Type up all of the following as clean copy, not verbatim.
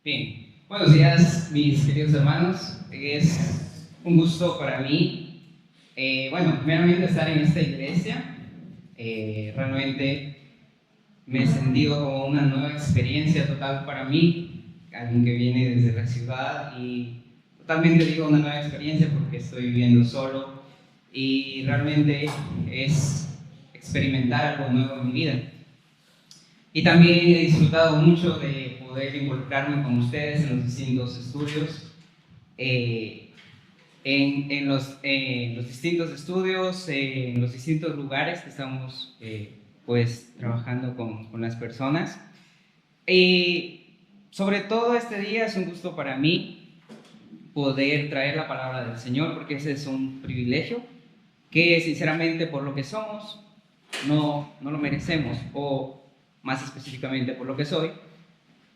Bien, buenos días mis queridos hermanos, es un gusto para mí, primeramente estar en esta iglesia. Realmente me he sentido como una nueva experiencia total para mí, alguien que viene desde la ciudad, y totalmente digo una nueva experiencia porque estoy viviendo solo y realmente es experimentar algo nuevo en mi vida. Y también he disfrutado mucho de poder involucrarme con ustedes en los distintos estudios, en los distintos estudios, en los distintos lugares que estamos trabajando con las personas. Y sobre todo este día es un gusto para mí poder traer la palabra del Señor, porque ese es un privilegio que sinceramente por lo que somos no lo merecemos, o más específicamente por lo que soy,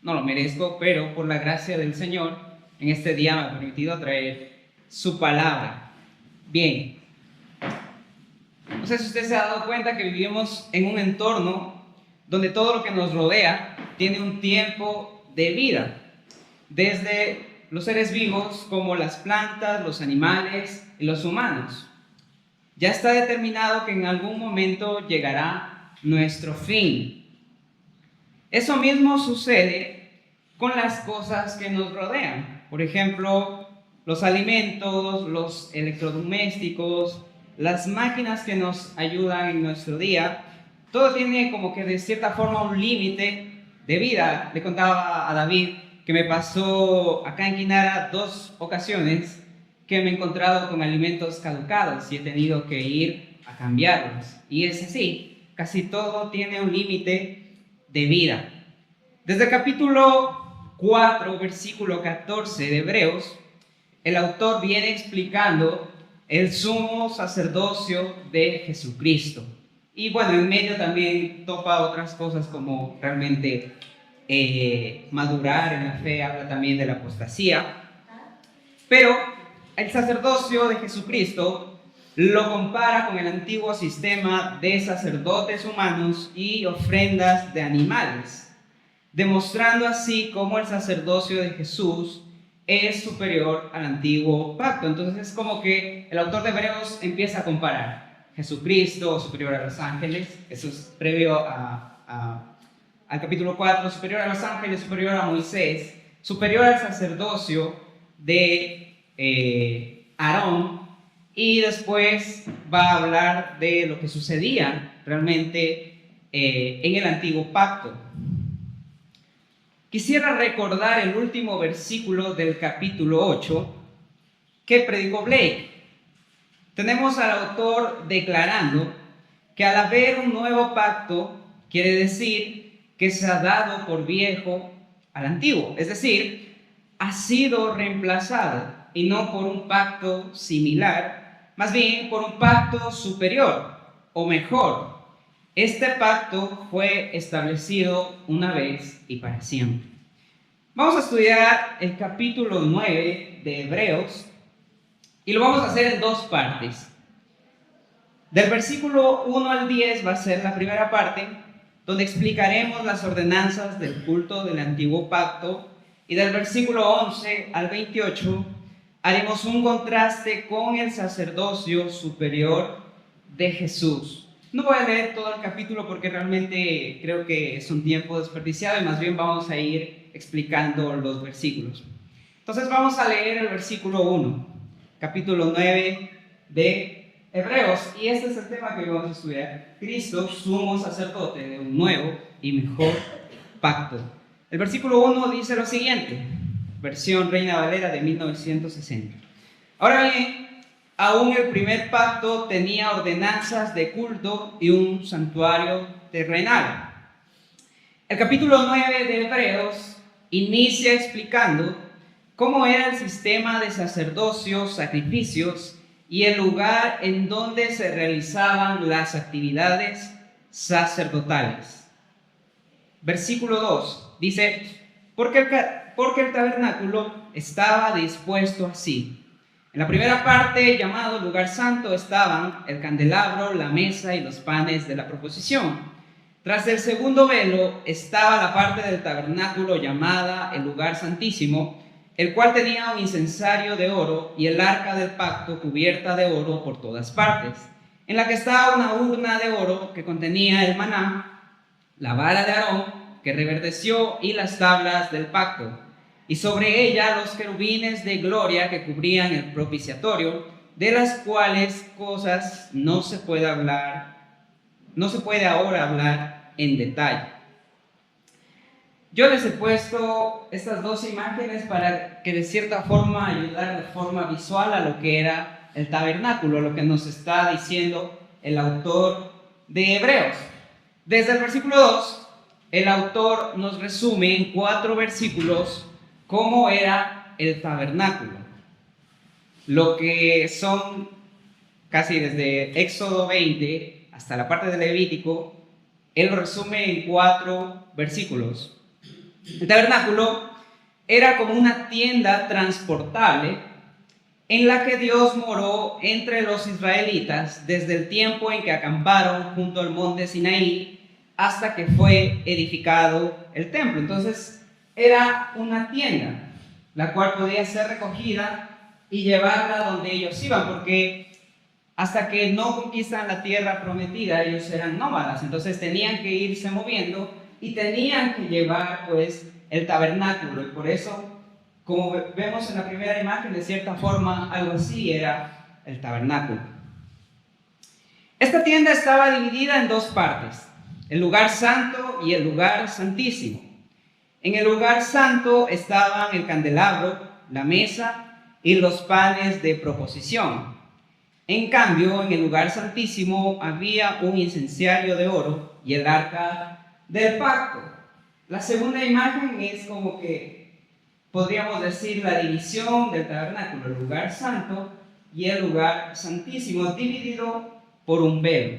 no lo merezco, pero por la gracia del Señor, en este día me ha permitido traer su palabra. Bien, no sé si usted se ha dado cuenta que vivimos en un entorno donde todo lo que nos rodea tiene un tiempo de vida, desde los seres vivos como las plantas, los animales y los humanos. Ya está determinado que en algún momento llegará nuestro fin. Eso mismo sucede con las cosas que nos rodean. Por ejemplo, los alimentos, los electrodomésticos, las máquinas que nos ayudan en nuestro día. Todo tiene como que de cierta forma un límite de vida. Le contaba a David que me pasó acá en Quinara 2 ocasiones que me he encontrado con alimentos caducados y he tenido que ir a cambiarlos. Y es así, casi todo tiene un límite de vida. Desde el capítulo 4, versículo 14 de Hebreos, el autor viene explicando el sumo sacerdocio de Jesucristo. Y bueno, en medio también topa otras cosas como realmente madurar en la fe, habla también de la apostasía. Pero el sacerdocio de Jesucristo lo compara con el antiguo sistema de sacerdotes humanos y ofrendas de animales, demostrando así cómo el sacerdocio de Jesús es superior al antiguo pacto. Entonces es como que el autor de Hebreos empieza a comparar Jesucristo superior a los ángeles, eso es previo al capítulo 4, superior a los ángeles, superior a Moisés, superior al sacerdocio de Aarón, y después va a hablar de lo que sucedía realmente en el antiguo pacto. Quisiera recordar el último versículo del capítulo 8 que predicó Blake. Tenemos al autor declarando que al haber un nuevo pacto, quiere decir que se ha dado por viejo al antiguo, es decir, ha sido reemplazado, y no por un pacto similar, más bien por un pacto superior o mejor. Este pacto fue establecido una vez y para siempre. Vamos a estudiar el capítulo 9 de Hebreos y lo vamos a hacer en dos partes. Del versículo 1 al 10 va a ser la primera parte, donde explicaremos las ordenanzas del culto del antiguo pacto, y del versículo 11 al 28 haremos un contraste con el sacerdocio superior de Jesús. No voy a leer todo el capítulo porque realmente creo que es un tiempo desperdiciado, y más bien vamos a ir explicando los versículos. Entonces vamos a leer el versículo 1, capítulo 9 de Hebreos, y este es el tema que hoy vamos a estudiar: Cristo, sumo sacerdote de un nuevo y mejor pacto. El versículo 1 dice lo siguiente, versión Reina Valera de 1960. Ahora bien, aún el primer pacto tenía ordenanzas de culto y un santuario terrenal. El capítulo 9 de Hebreos inicia explicando cómo era el sistema de sacerdocio, sacrificios y el lugar en donde se realizaban las actividades sacerdotales. Versículo 2 dice: porque el tabernáculo estaba dispuesto así. En la primera parte, llamado lugar santo, estaban el candelabro, la mesa y los panes de la proposición. Tras el segundo velo estaba la parte del tabernáculo llamada el lugar santísimo, el cual tenía un incensario de oro y el arca del pacto cubierta de oro por todas partes, en la que estaba una urna de oro que contenía el maná, la vara de Aarón que reverdeció y las tablas del pacto, y sobre ella los querubines de gloria que cubrían el propiciatorio, de las cuales cosas no se puede ahora hablar en detalle. Yo les he puesto estas dos imágenes para que de cierta forma ayudar de forma visual a lo que era el tabernáculo, lo que nos está diciendo el autor de Hebreos. Desde el versículo 2, el autor nos resume en 4 versículos cómo era el tabernáculo. Lo que son casi desde Éxodo 20 hasta la parte de Levítico, él lo resume en 4 versículos. El tabernáculo era como una tienda transportable en la que Dios moró entre los israelitas desde el tiempo en que acamparon junto al monte Sinaí hasta que fue edificado el templo. Entonces era una tienda la cual podía ser recogida y llevarla donde ellos iban, porque hasta que no conquistan la tierra prometida ellos eran nómadas, entonces tenían que irse moviendo y tenían que llevar pues el tabernáculo, y por eso, como vemos en la primera imagen, de cierta forma algo así era el tabernáculo. Esta tienda estaba dividida en 2 partes, el lugar santo y el lugar santísimo. En el lugar santo estaban el candelabro, la mesa y los panes de proposición. En cambio, en el lugar santísimo había un incensario de oro y el arca del pacto. La segunda imagen es como que podríamos decir la división del tabernáculo, el lugar santo y el lugar santísimo, dividido por un velo.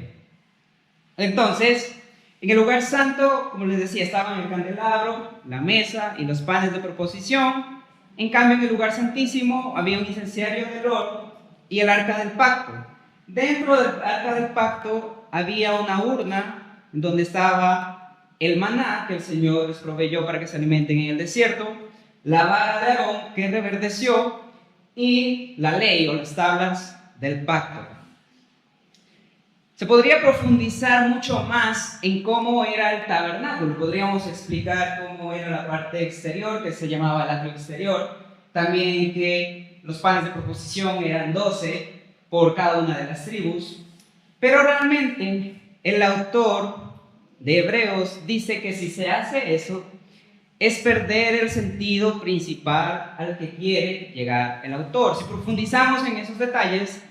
Entonces, en el lugar santo, como les decía, estaban el candelabro, la mesa y los panes de proposición. En cambio, en el lugar santísimo había un incensario de oro y el arca del pacto. Dentro del arca del pacto había una urna donde estaba el maná que el Señor les proveyó para que se alimenten en el desierto, la vara de Aarón que reverdeció y la ley o las tablas del pacto. Se podría profundizar mucho más en cómo era el tabernáculo. Podríamos explicar cómo era la parte exterior, que se llamaba el atrio exterior. También que los panes de proposición eran 12 por cada una de las tribus. Pero realmente el autor de Hebreos dice que si se hace eso, es perder el sentido principal al que quiere llegar el autor. Si profundizamos en esos detalles,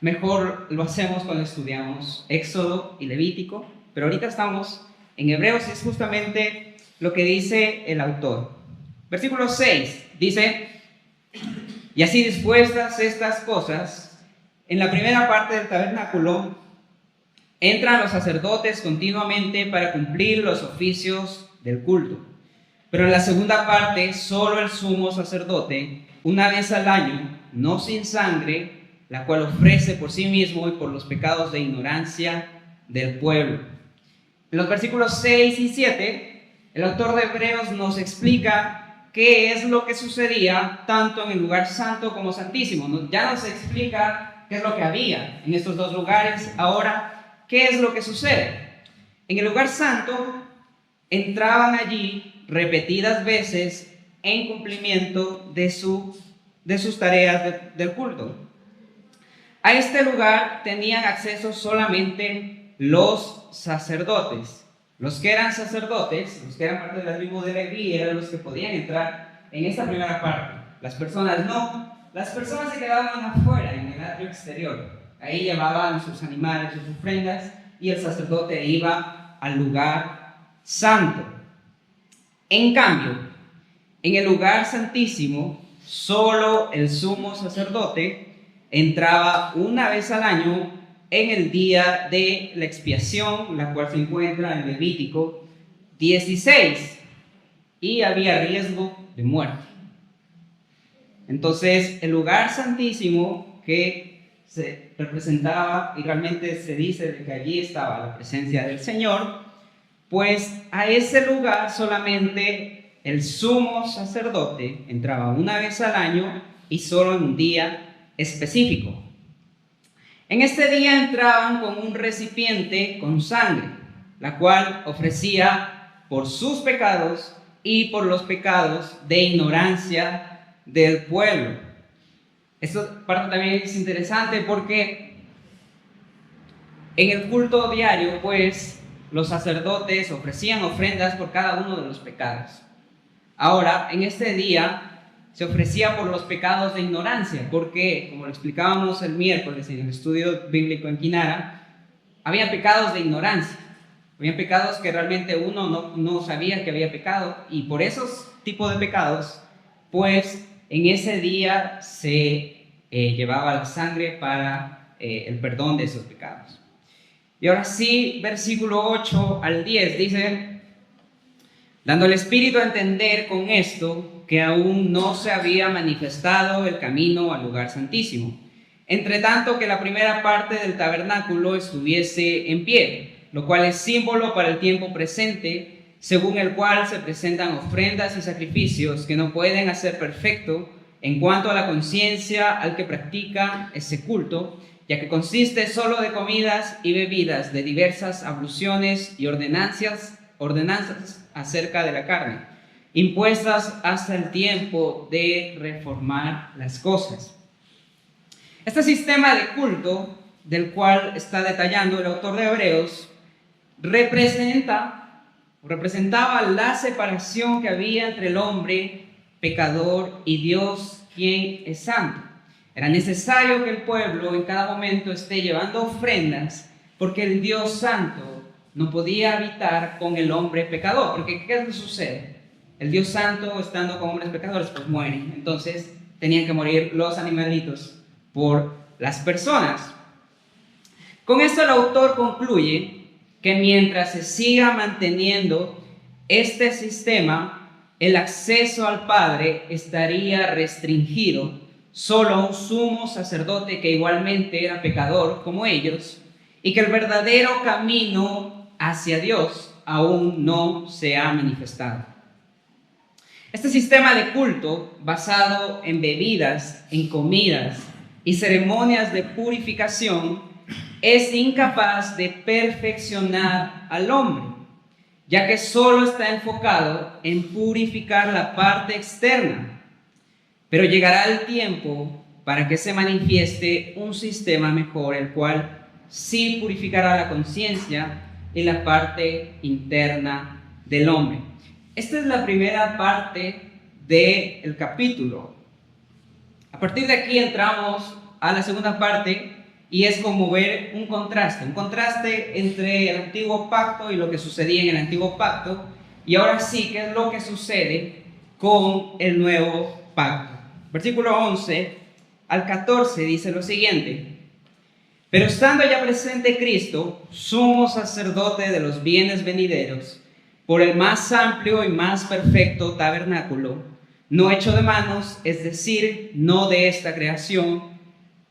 mejor lo hacemos cuando estudiamos Éxodo y Levítico, pero ahorita estamos en Hebreos y es justamente lo que dice el autor. Versículo 6 dice: y así dispuestas estas cosas, en la primera parte del tabernáculo entran los sacerdotes continuamente para cumplir los oficios del culto. Pero en la segunda parte, solo el sumo sacerdote, una vez al año, no sin sangre, la cual ofrece por sí mismo y por los pecados de ignorancia del pueblo. En los versículos 6 y 7, el autor de Hebreos nos explica qué es lo que sucedía tanto en el lugar santo como santísimo. Ya nos explica qué es lo que había en estos 2 lugares. Ahora, ¿qué es lo que sucede? En el lugar santo entraban allí repetidas veces en cumplimiento de sus tareas del culto. A este lugar tenían acceso solamente los sacerdotes. Los que eran sacerdotes, los que eran parte de la tribu de Leví, eran los que podían entrar en esta primera parte. Las personas no. Las personas se quedaban afuera, en el atrio exterior. Ahí llevaban sus animales, sus ofrendas, y el sacerdote iba al lugar santo. En cambio, en el lugar santísimo, solo el sumo sacerdote entraba una vez al año en el día de la expiación, la cual se encuentra en Levítico 16, y había riesgo de muerte. Entonces, el lugar santísimo que se representaba, y realmente se dice de que allí estaba la presencia del Señor, pues a ese lugar solamente el sumo sacerdote entraba una vez al año y solo en un día específico. En este día entraban con un recipiente con sangre, la cual ofrecía por sus pecados y por los pecados de ignorancia del pueblo. Esto parte también es interesante porque en el culto diario, pues, los sacerdotes ofrecían ofrendas por cada uno de los pecados. Ahora, en este día se ofrecía por los pecados de ignorancia, porque, como lo explicábamos el miércoles en el estudio bíblico en Quinara, había pecados de ignorancia. Había pecados que realmente uno no sabía que había pecado, y por esos tipos de pecados, pues, en ese día se llevaba la sangre para el perdón de esos pecados. Y ahora sí, versículo 8 al 10 dice: dando al Espíritu a entender con esto que aún no se había manifestado el camino al lugar santísimo, entre tanto que la primera parte del tabernáculo estuviese en pie, lo cual es símbolo para el tiempo presente, según el cual se presentan ofrendas y sacrificios que no pueden hacer perfecto en cuanto a la conciencia al que practica ese culto, ya que consiste solo de comidas y bebidas, de diversas abluciones y ordenanzas acerca de la carne, impuestas hasta el tiempo de reformar las cosas. Este sistema de culto, del cual está detallando el autor de Hebreos, representaba la separación que había entre el hombre pecador y Dios, quien es santo. Era necesario que el pueblo en cada momento esté llevando ofrendas, porque el Dios santo no podía habitar con el hombre pecador. Porque ¿qué es lo que sucede? El Dios santo, estando con hombres pecadores, pues mueren. Entonces tenían que morir los animalitos por las personas. Con esto el autor concluye que mientras se siga manteniendo este sistema, el acceso al Padre estaría restringido solo a un sumo sacerdote que igualmente era pecador como ellos, y que el verdadero camino hacia Dios aún no se ha manifestado. Este sistema de culto, basado en bebidas, en comidas y ceremonias de purificación, es incapaz de perfeccionar al hombre, ya que solo está enfocado en purificar la parte externa. Pero llegará el tiempo para que se manifieste un sistema mejor, el cual sí purificará la conciencia y la parte interna del hombre. Esta es la primera parte del capítulo. A partir de aquí entramos a la segunda parte, y es como ver un contraste entre el antiguo pacto y lo que sucedía en el antiguo pacto, y ahora sí, ¿qué es lo que sucede con el nuevo pacto? Versículo 11 al 14 dice lo siguiente: pero estando ya presente Cristo, sumo sacerdote de los bienes venideros, por el más amplio y más perfecto tabernáculo, no hecho de manos, es decir, no de esta creación,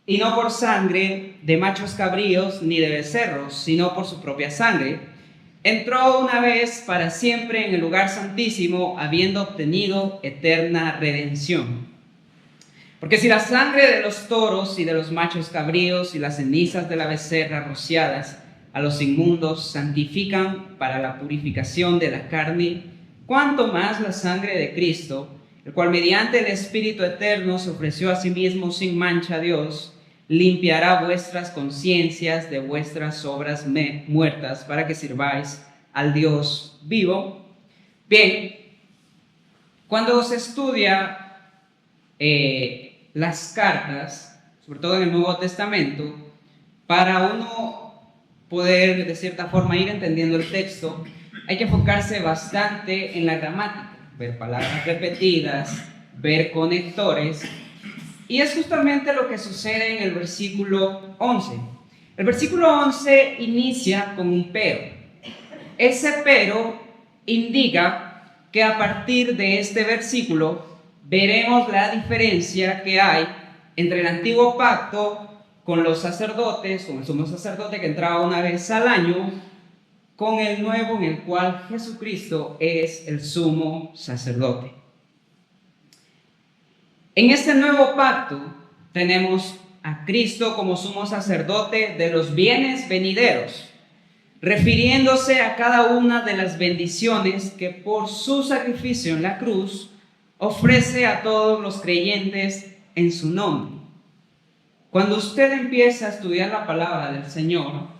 y no por sangre de machos cabríos ni de becerros, sino por su propia sangre, entró una vez para siempre en el lugar santísimo, habiendo obtenido eterna redención. Porque si la sangre de los toros y de los machos cabríos y las cenizas de la becerra rociadas a los inmundos santifican para la purificación de la carne, cuánto más la sangre de Cristo, el cual mediante el Espíritu eterno se ofreció a sí mismo sin mancha a Dios, limpiará vuestras conciencias de vuestras obras muertas para que sirváis al Dios vivo. Bien, cuando se estudia las cartas, sobre todo en el Nuevo Testamento, para uno poder de cierta forma ir entendiendo el texto, hay que enfocarse bastante en la gramática, ver palabras repetidas, ver conectores, y es justamente lo que sucede en el versículo 11. El versículo 11 inicia con un pero. Ese pero indica que a partir de este versículo veremos la diferencia que hay entre el antiguo pacto con los sacerdotes, con el sumo sacerdote que entraba una vez al año, con el nuevo en el cual Jesucristo es el sumo sacerdote. En este nuevo pacto tenemos a Cristo como sumo sacerdote de los bienes venideros, refiriéndose a cada una de las bendiciones que por su sacrificio en la cruz ofrece a todos los creyentes en su nombre. Cuando usted empieza a estudiar la palabra del Señor,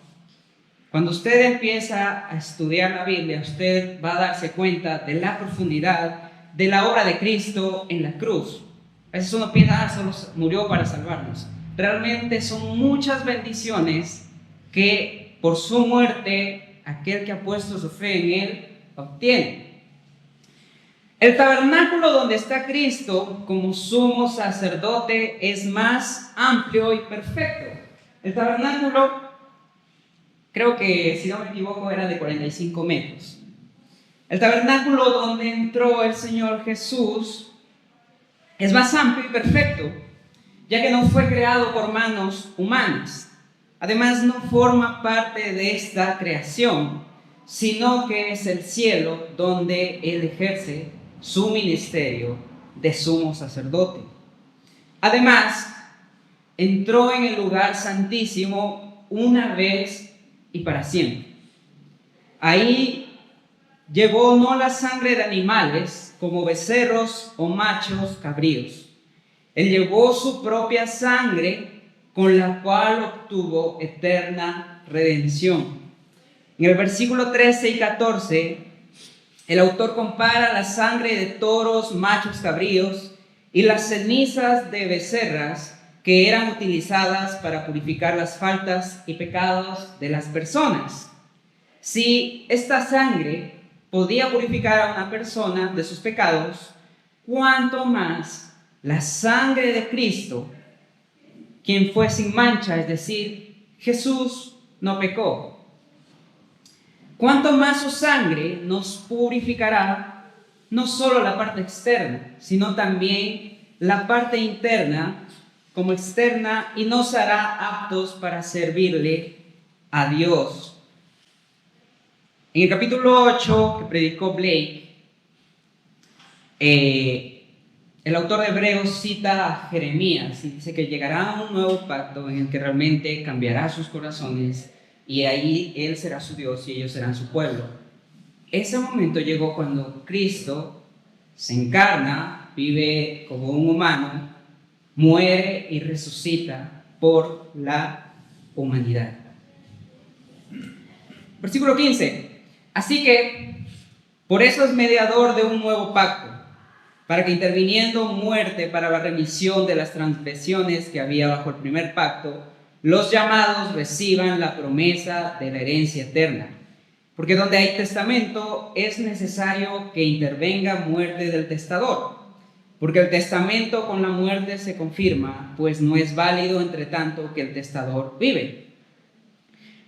cuando usted empieza a estudiar la Biblia, usted va a darse cuenta de la profundidad de la obra de Cristo en la cruz. A veces uno piensa, solo murió para salvarnos. Realmente son muchas bendiciones que por su muerte, aquel que ha puesto su fe en Él, obtiene. El tabernáculo donde está Cristo como sumo sacerdote es más amplio y perfecto. El tabernáculo, creo que si no me equivoco, era de 45 metros. El tabernáculo donde entró el Señor Jesús es más amplio y perfecto, ya que no fue creado por manos humanas. Además, no forma parte de esta creación, sino que es el cielo donde Él ejerce su ministerio de sumo sacerdote. Además, entró en el lugar santísimo una vez y para siempre. Ahí llevó no la sangre de animales como becerros o machos cabríos. Él llevó su propia sangre con la cual obtuvo eterna redención. En el versículo 13 y 14, el autor compara la sangre de toros, machos cabríos y las cenizas de becerras que eran utilizadas para purificar las faltas y pecados de las personas. Si esta sangre podía purificar a una persona de sus pecados, ¿cuánto más la sangre de Cristo, quien fue sin mancha, es decir, Jesús no pecó? ¿Cuánto más su sangre nos purificará no solo la parte externa, sino también la parte interna como externa, y nos hará aptos para servirle a Dios? En el capítulo 8 que predicó Blake, el autor de Hebreos cita a Jeremías y dice que llegará un nuevo pacto en el que realmente cambiará sus corazones y ahí Él será su Dios y ellos serán su pueblo. Ese momento llegó cuando Cristo se encarna, vive como un humano, muere y resucita por la humanidad. Versículo 15. Así que, por eso es mediador de un nuevo pacto, para que interviniendo muerte para la remisión de las transgresiones que había bajo el primer pacto, los llamados reciban la promesa de la herencia eterna. Porque donde hay testamento es necesario que intervenga muerte del testador, porque el testamento con la muerte se confirma, pues no es válido entre tanto que el testador vive.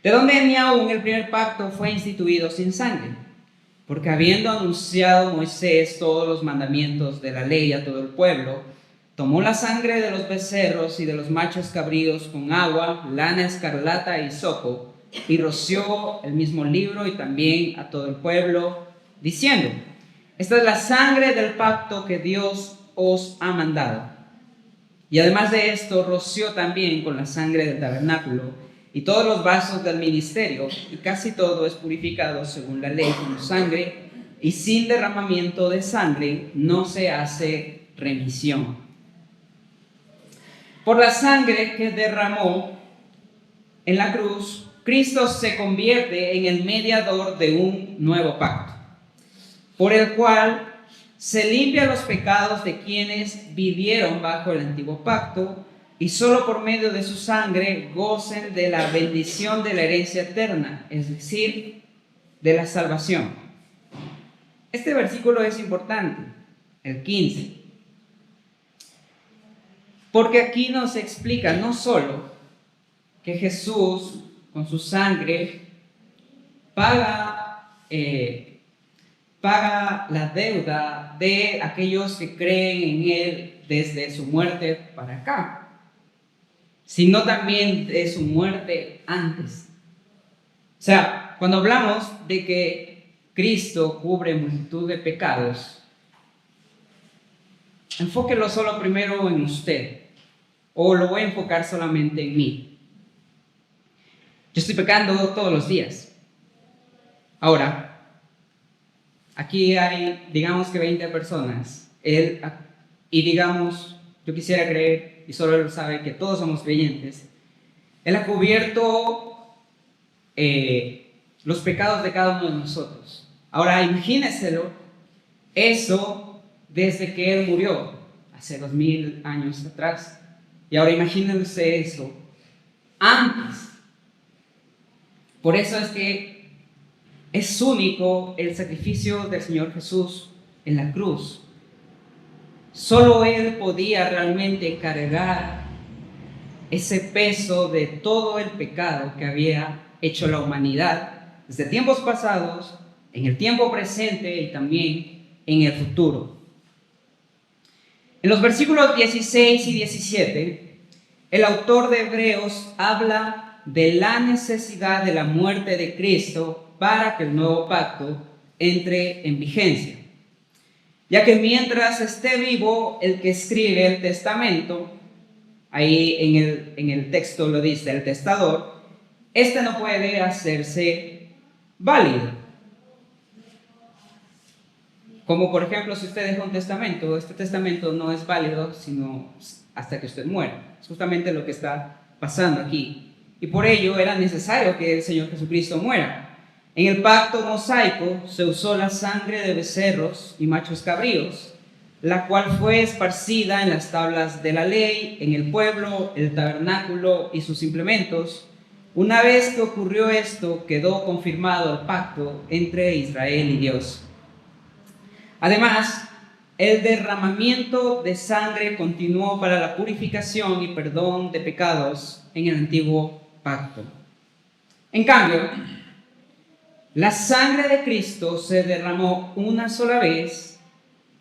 De donde ni aún el primer pacto fue instituido sin sangre, porque habiendo anunciado Moisés todos los mandamientos de la ley a todo el pueblo, tomó la sangre de los becerros y de los machos cabríos con agua, lana escarlata y hisopo, y roció el mismo libro y también a todo el pueblo, diciendo: esta es la sangre del pacto que Dios os ha mandado. Y además de esto, roció también con la sangre del tabernáculo y todos los vasos del ministerio, y casi todo es purificado según la ley con sangre, y sin derramamiento de sangre no se hace remisión. Por la sangre que derramó en la cruz, Cristo se convierte en el mediador de un nuevo pacto, por el cual se limpia los pecados de quienes vivieron bajo el antiguo pacto, y solo por medio de su sangre gocen de la bendición de la herencia eterna, es decir, de la salvación. Este versículo es importante, el 15, porque aquí nos explica no solo que Jesús con su sangre paga la deuda de aquellos que creen en Él desde su muerte para acá, sino también de su muerte antes. O sea, cuando hablamos de que Cristo cubre multitud de pecados, enfóquelo solo primero en usted, o lo voy a enfocar solamente en mí. Yo estoy pecando todos los días. Ahora, aquí hay, digamos que 20 personas, y digamos, yo quisiera creer, y solo él sabe que todos somos creyentes, él ha cubierto los pecados de cada uno de nosotros. Ahora, imagínenselo, eso desde que él murió, hace 2000 años atrás. Y ahora imagínense eso antes. Por eso es que es único el sacrificio del Señor Jesús en la cruz. Solo Él podía realmente cargar ese peso de todo el pecado que había hecho la humanidad desde tiempos pasados, en el tiempo presente y también en el futuro. En los versículos 16 y 17, el autor de Hebreos habla de la necesidad de la muerte de Cristo para que el nuevo pacto entre en vigencia. Ya que mientras esté vivo el que escribe el testamento, ahí en el texto lo dice el testador, este no puede hacerse válido. Como por ejemplo, si usted deja un testamento, este testamento no es válido sino hasta que usted muera. Es justamente lo que está pasando aquí. Y por ello era necesario que el Señor Jesucristo muera. En el pacto mosaico se usó la sangre de becerros y machos cabríos, la cual fue esparcida en las tablas de la ley, en el pueblo, el tabernáculo y sus implementos. Una vez que ocurrió esto, quedó confirmado el pacto entre Israel y Dios. Además, el derramamiento de sangre continuó para la purificación y perdón de pecados en el antiguo pacto. En cambio, la sangre de Cristo se derramó una sola vez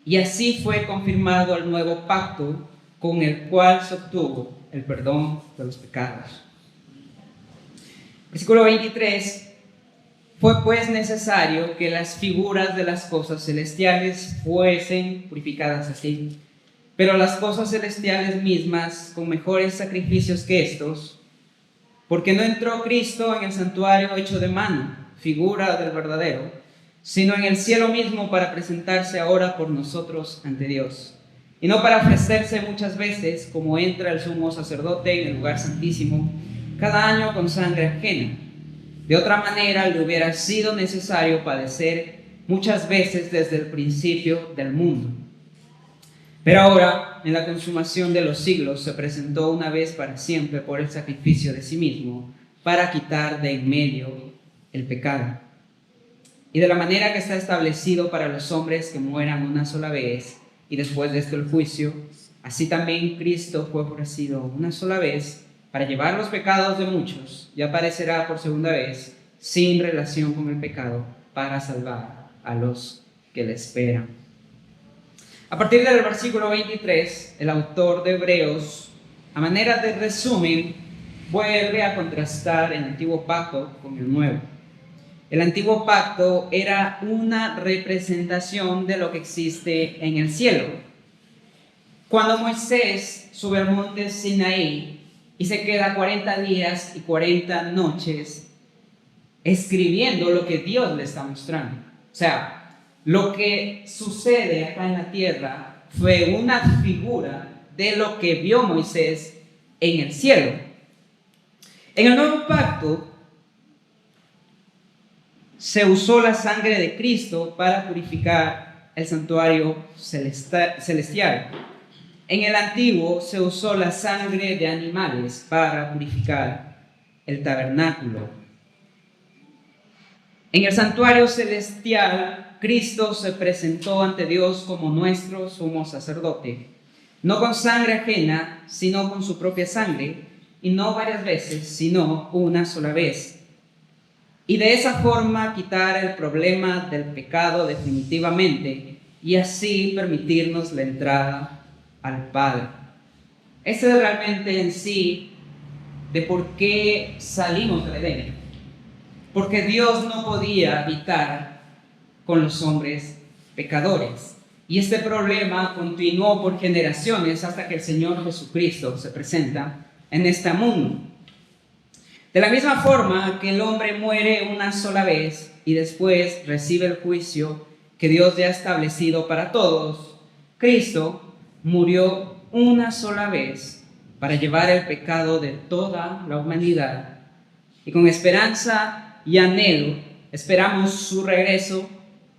y así fue confirmado el nuevo pacto con el cual se obtuvo el perdón de los pecados. Versículo 23. Fue pues necesario que las figuras de las cosas celestiales fuesen purificadas así, pero las cosas celestiales mismas con mejores sacrificios que estos, porque no entró Cristo en el santuario hecho de mano, figura del verdadero, sino en el cielo mismo para presentarse ahora por nosotros ante Dios, y no para ofrecerse muchas veces como entra el sumo sacerdote en el lugar santísimo, cada año con sangre ajena. De otra manera le hubiera sido necesario padecer muchas veces desde el principio del mundo. Pero ahora, en la consumación de los siglos, se presentó una vez para siempre por el sacrificio de sí mismo, para quitar de en medio el pecado. Y de la manera que está establecido para los hombres que mueran una sola vez, y después de esto el juicio, así también Cristo fue ofrecido una sola vez para llevar los pecados de muchos, y aparecerá por segunda vez, sin relación con el pecado, para salvar a los que le esperan. A partir del versículo 23, el autor de Hebreos, a manera de resumen, vuelve a contrastar el antiguo pacto con el nuevo. El antiguo pacto era una representación de lo que existe en el cielo. Cuando Moisés sube al monte Sinaí y se queda 40 días y 40 noches escribiendo lo que Dios le está mostrando. O sea, lo que sucede acá en la tierra fue una figura de lo que vio Moisés en el cielo. En el nuevo pacto se usó la sangre de Cristo para purificar el santuario celestial. En el antiguo se usó la sangre de animales para purificar el tabernáculo. En el santuario celestial, Cristo se presentó ante Dios como nuestro sumo sacerdote, no con sangre ajena, sino con su propia sangre, y no varias veces, sino una sola vez. Y de esa forma quitar el problema del pecado definitivamente, y así permitirnos la entrada al Padre. Ese es realmente en sí de por qué salimos del Edén. porque Dios no podía habitar con los hombres pecadores. Y este problema continuó por generaciones hasta que el Señor Jesucristo se presenta en este mundo. De la misma forma que el hombre muere una sola vez y después recibe el juicio que Dios ya ha establecido para todos, Cristo murió una sola vez para llevar el pecado de toda la humanidad. Y con esperanza y anhelo esperamos su regreso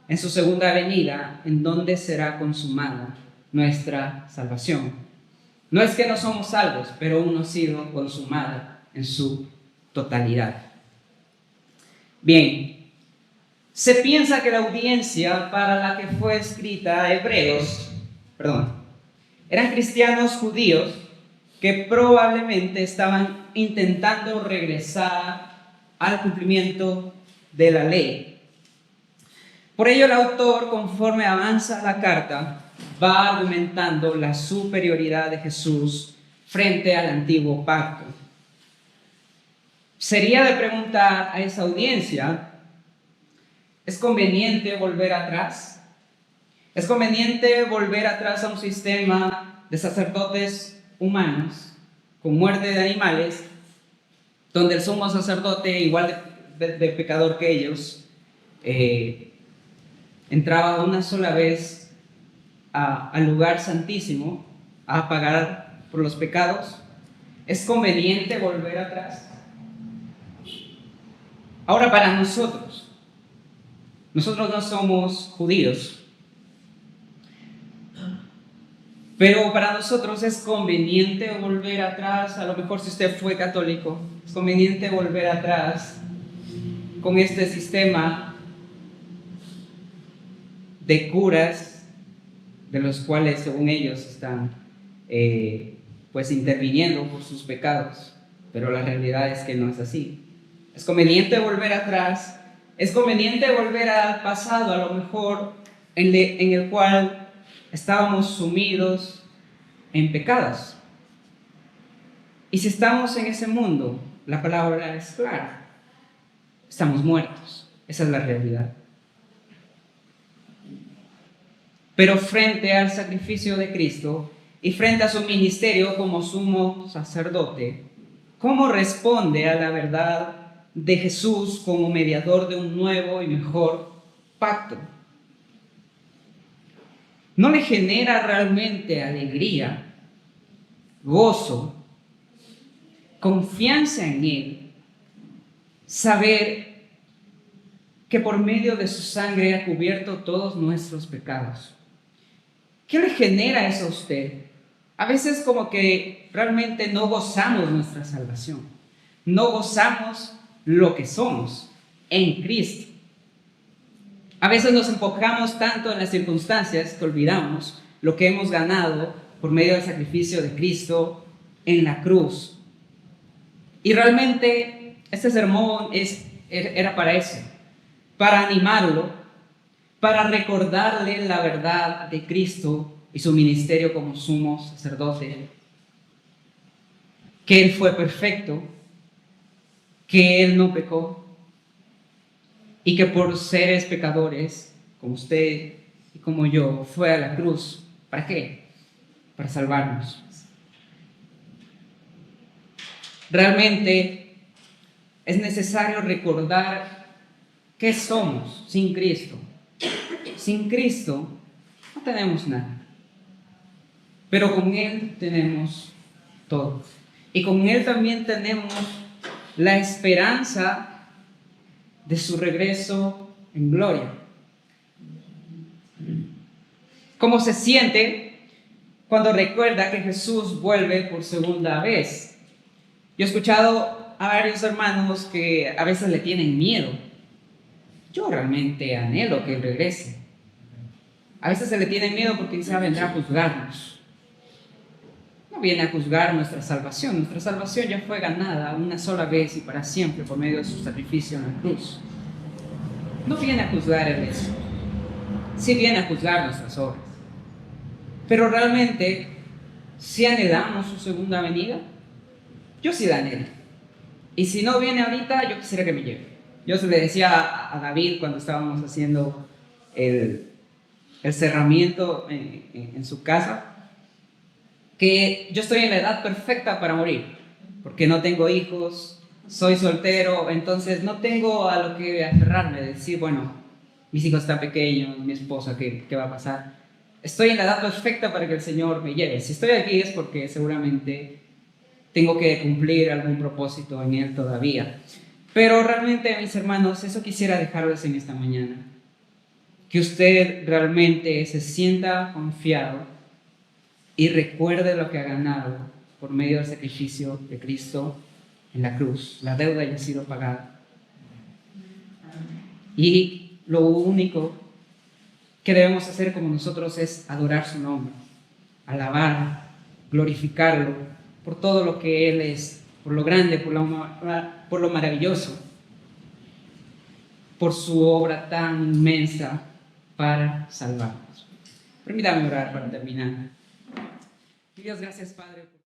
en su segunda venida, en donde será consumada nuestra salvación. No es que no somos salvos, pero aún no ha sido consumada en su totalidad. Bien, se piensa que la audiencia para la que fue escrita Hebreos, eran cristianos judíos que probablemente estaban intentando regresar al cumplimiento de la ley. Por ello el autor, conforme avanza la carta, va argumentando la superioridad de Jesús frente al antiguo pacto. Sería de preguntar a esa audiencia, ¿es conveniente volver atrás? ¿Es conveniente volver atrás a un sistema de sacerdotes humanos con muerte de animales, donde el sumo sacerdote, igual de pecador que ellos, entraba una sola vez al lugar santísimo a pagar por los pecados? ¿Es conveniente volver atrás? Ahora, para nosotros no somos judíos, pero para nosotros es conveniente volver atrás. A lo mejor si usted fue católico, es conveniente volver atrás con este sistema de curas, de los cuales según ellos están pues interviniendo por sus pecados, pero la realidad es que no es así. Es conveniente volver atrás, es conveniente volver al pasado, a lo mejor en el cual estábamos sumidos en pecados. Y si estamos en ese mundo, la palabra es clara, estamos muertos. Esa es la realidad. Pero frente al sacrificio de Cristo y frente a su ministerio como sumo sacerdote, ¿cómo responde a la verdad de Jesús como mediador de un nuevo y mejor pacto? ¿No le genera realmente alegría, gozo, confianza en Él, saber que por medio de su sangre ha cubierto todos nuestros pecados? ¿Qué le genera eso a usted? A veces como que realmente no gozamos nuestra salvación, no gozamos lo que somos en Cristo. A veces nos enfocamos tanto en las circunstancias que olvidamos lo que hemos ganado por medio del sacrificio de Cristo en la cruz. Y realmente este sermón era para eso, para animarlo, para recordarle la verdad de Cristo y su ministerio como sumo sacerdote, que Él fue perfecto, que Él no pecó, y que por seres pecadores, como usted y como yo, fue a la cruz. ¿Para qué? Para salvarnos. Realmente es necesario recordar qué somos sin Cristo. Sin Cristo no tenemos nada, pero con Él tenemos todo. Y con Él también tenemos la esperanza de su regreso en gloria. ¿Cómo se siente cuando recuerda que Jesús vuelve por segunda vez? Yo he escuchado a varios hermanos que a veces le tienen miedo. Yo realmente anhelo que Él regrese. A veces se le tiene miedo porque quizá vendrá a juzgarnos. No viene a juzgar nuestra salvación. Nuestra salvación ya fue ganada una sola vez y para siempre por medio de su sacrificio en la cruz. No viene a juzgar el eso. Sí viene a juzgar nuestras obras. Pero realmente, si anhelamos su segunda venida, yo sí la anhelo. Y si no viene ahorita, yo quisiera que me lleve. Yo se le decía a David cuando estábamos haciendo el, el cerramiento en su casa, que yo estoy en la edad perfecta para morir, porque no tengo hijos, soy soltero, entonces no tengo a lo que aferrarme, decir, bueno, mis hijos están pequeños, mi esposa, ¿qué va a pasar? Estoy en la edad perfecta para que el Señor me lleve. Si estoy aquí es porque seguramente tengo que cumplir algún propósito en Él todavía. Pero realmente, mis hermanos, eso quisiera dejarles en esta mañana. Que usted realmente se sienta confiado y recuerde lo que ha ganado por medio del sacrificio de Cristo en la cruz. La deuda ya ha sido pagada. Y lo único que debemos hacer como nosotros es adorar su nombre, alabar, glorificarlo por todo lo que Él es, por lo grande, por lo maravilloso, por su obra tan inmensa para salvarnos. Permítame orar para terminar. Dios, gracias, Padre.